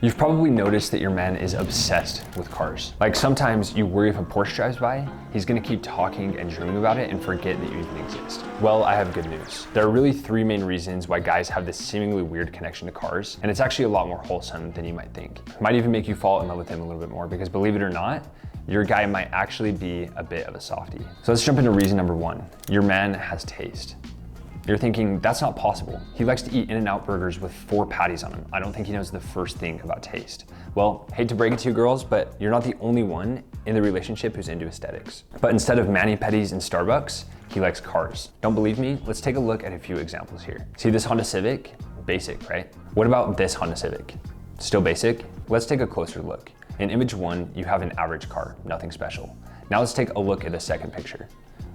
You've probably noticed that your man is obsessed with cars. Like sometimes you worry if a Porsche drives by, he's gonna keep talking and dreaming about it and forget that you even exist. Well, I have good news. There are really three main reasons why guys have this seemingly weird connection to cars, and it's actually a lot more wholesome than you might think. It might even make you fall in love with him a little bit more because believe it or not, your guy might actually be a bit of a softie. So let's jump into reason number one. Your man has taste. You're thinking, that's not possible. He likes to eat In-N-Out burgers with 4 patties on them. I don't think he knows the first thing about taste. Well, hate to break it to you girls, but you're not the only one in the relationship who's into aesthetics. But instead of mani-pedis and Starbucks, he likes cars. Don't believe me? Let's take a look at a few examples here. See this Honda Civic? Basic, right? What about this Honda Civic? Still basic? Let's take a closer look. In image 1, you have an average car, nothing special. Now let's take a look at the second picture.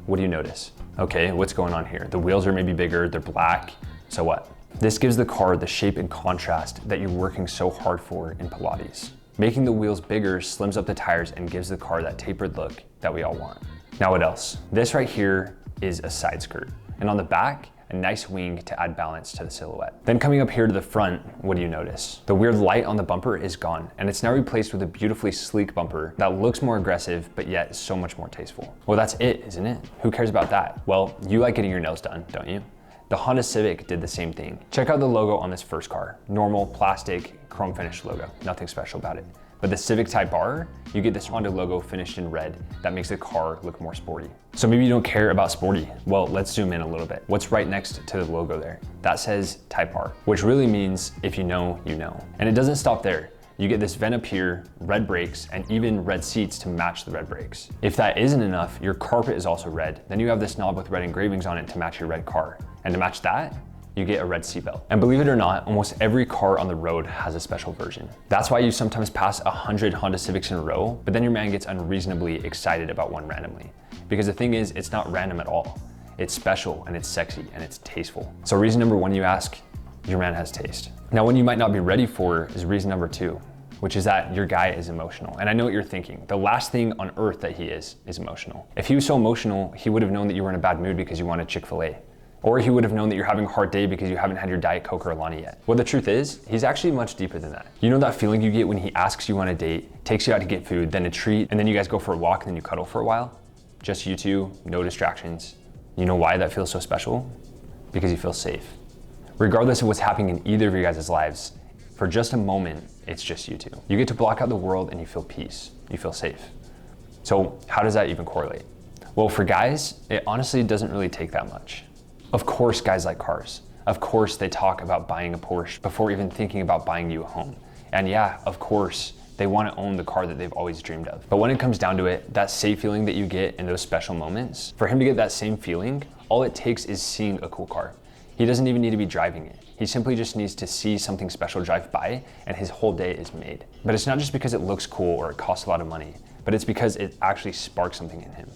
What do you notice? Okay, what's going on here? The wheels are maybe bigger, they're black, so what? This gives the car the shape and contrast that you're working so hard for in Pilates. Making the wheels bigger slims up the tires and gives the car that tapered look that we all want. Now what else? This right here is a side skirt. And on the back, a nice wing to add balance to the silhouette. Then coming up here to the front, what do you notice? The weird light on the bumper is gone, and it's now replaced with a beautifully sleek bumper that looks more aggressive, but yet so much more tasteful. Well, that's it, isn't it? Who cares about that? Well, you like getting your nails done, don't you? The Honda Civic did the same thing. Check out the logo on this first car. Normal, plastic, chrome finished logo. Nothing special about it. But the Civic Type R, you get this Honda logo finished in red that makes the car look more sporty. So maybe you don't care about sporty. Well, let's zoom in a little bit. What's right next to the logo there? That says Type R, which really means if you know, you know. And it doesn't stop there. You get this vent up here, red brakes, and even red seats to match the red brakes. If that isn't enough, your carpet is also red. Then you have this knob with red engravings on it to match your red car. And to match that, you get a red seatbelt. And believe it or not, almost every car on the road has a special version. That's why you sometimes pass 100 Honda Civics in a row, but then your man gets unreasonably excited about one randomly. Because the thing is, it's not random at all. It's special and it's sexy and it's tasteful. So reason number one, you ask, your man has taste. Now, one you might not be ready for is reason number two, which is that your guy is emotional. And I know what you're thinking. The last thing on earth that he is emotional. If he was so emotional, he would have known that you were in a bad mood because you wanted Chick-fil-A. Or he would have known that you're having a hard day because you haven't had your Diet Coke or Alani yet. Well, the truth is, he's actually much deeper than that. You know that feeling you get when he asks you on a date, takes you out to get food, then a treat, and then you guys go for a walk and then you cuddle for a while? Just you two, no distractions. You know why that feels so special? Because you feel safe. Regardless of what's happening in either of your guys' lives, for just a moment, it's just you two. You get to block out the world and you feel peace, you feel safe. So how does that even correlate? Well, for guys, it honestly doesn't really take that much. Of course, guys like cars. Of course, they talk about buying a Porsche before even thinking about buying you a home. And yeah, of course, they want to own the car that they've always dreamed of. But when it comes down to it, that safe feeling that you get in those special moments, for him to get that same feeling, all it takes is seeing a cool car. He doesn't even need to be driving it. He simply just needs to see something special drive by and his whole day is made. But it's not just because it looks cool or it costs a lot of money, but it's because it actually sparks something in him.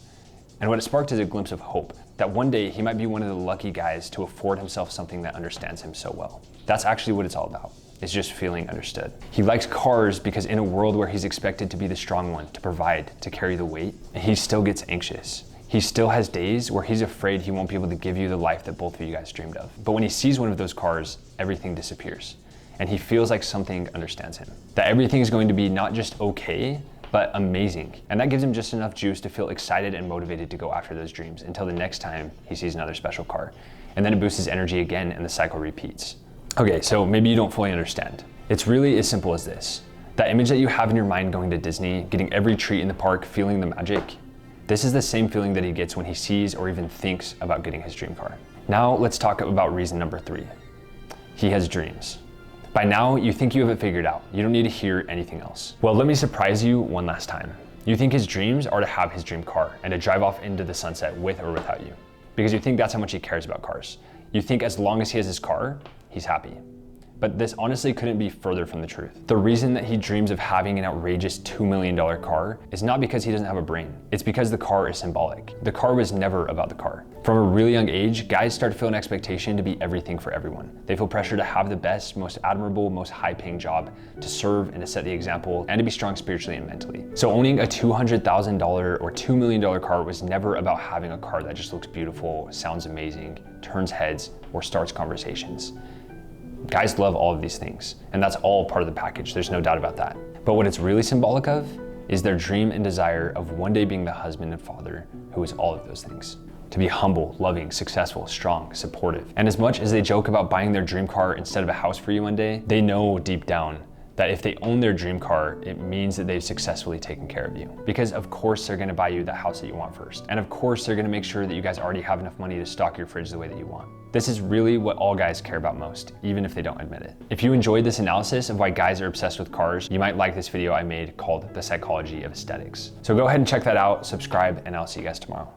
And what it sparked is a glimpse of hope, that one day he might be one of the lucky guys to afford himself something that understands him so well. That's actually what it's all about. It's just feeling understood. He likes cars because in a world where he's expected to be the strong one, to provide, to carry the weight, he still gets anxious. He still has days where he's afraid he won't be able to give you the life that both of you guys dreamed of. But when he sees one of those cars, everything disappears. And he feels like something understands him. That everything is going to be not just okay, but amazing. And that gives him just enough juice to feel excited and motivated to go after those dreams until the next time he sees another special car. And then it boosts his energy again and the cycle repeats. Okay, so maybe you don't fully understand. It's really as simple as this. That image that you have in your mind going to Disney, getting every treat in the park, feeling the magic, this is the same feeling that he gets when he sees or even thinks about getting his dream car. Now let's talk about reason number three. He has dreams. By now, you think you have it figured out. You don't need to hear anything else. Well, let me surprise you one last time. You think his dreams are to have his dream car and to drive off into the sunset with or without you. Because you think that's how much he cares about cars. You think as long as he has his car, he's happy. But this honestly couldn't be further from the truth. The reason that he dreams of having an outrageous $2 million car is not because he doesn't have a brain. It's because the car is symbolic. The car was never about the car. From a really young age, guys start to feel an expectation to be everything for everyone. They feel pressure to have the best, most admirable, most high-paying job, to serve and to set the example, and to be strong spiritually and mentally. So owning a $200,000 or $2 million car was never about having a car that just looks beautiful, sounds amazing, turns heads, or starts conversations. Guys love all of these things, and that's all part of the package. There's no doubt about that. But what it's really symbolic of is their dream and desire of one day being the husband and father who is all of those things. To be humble, loving, successful, strong, supportive. And as much as they joke about buying their dream car instead of a house for you one day, they know deep down that if they own their dream car, it means that they've successfully taken care of you. Because of course they're gonna buy you the house that you want first. And of course they're gonna make sure that you guys already have enough money to stock your fridge the way that you want. This is really what all guys care about most, even if they don't admit it. If you enjoyed this analysis of why guys are obsessed with cars, you might like this video I made called The Psychology of Aesthetics. So go ahead and check that out, subscribe, and I'll see you guys tomorrow.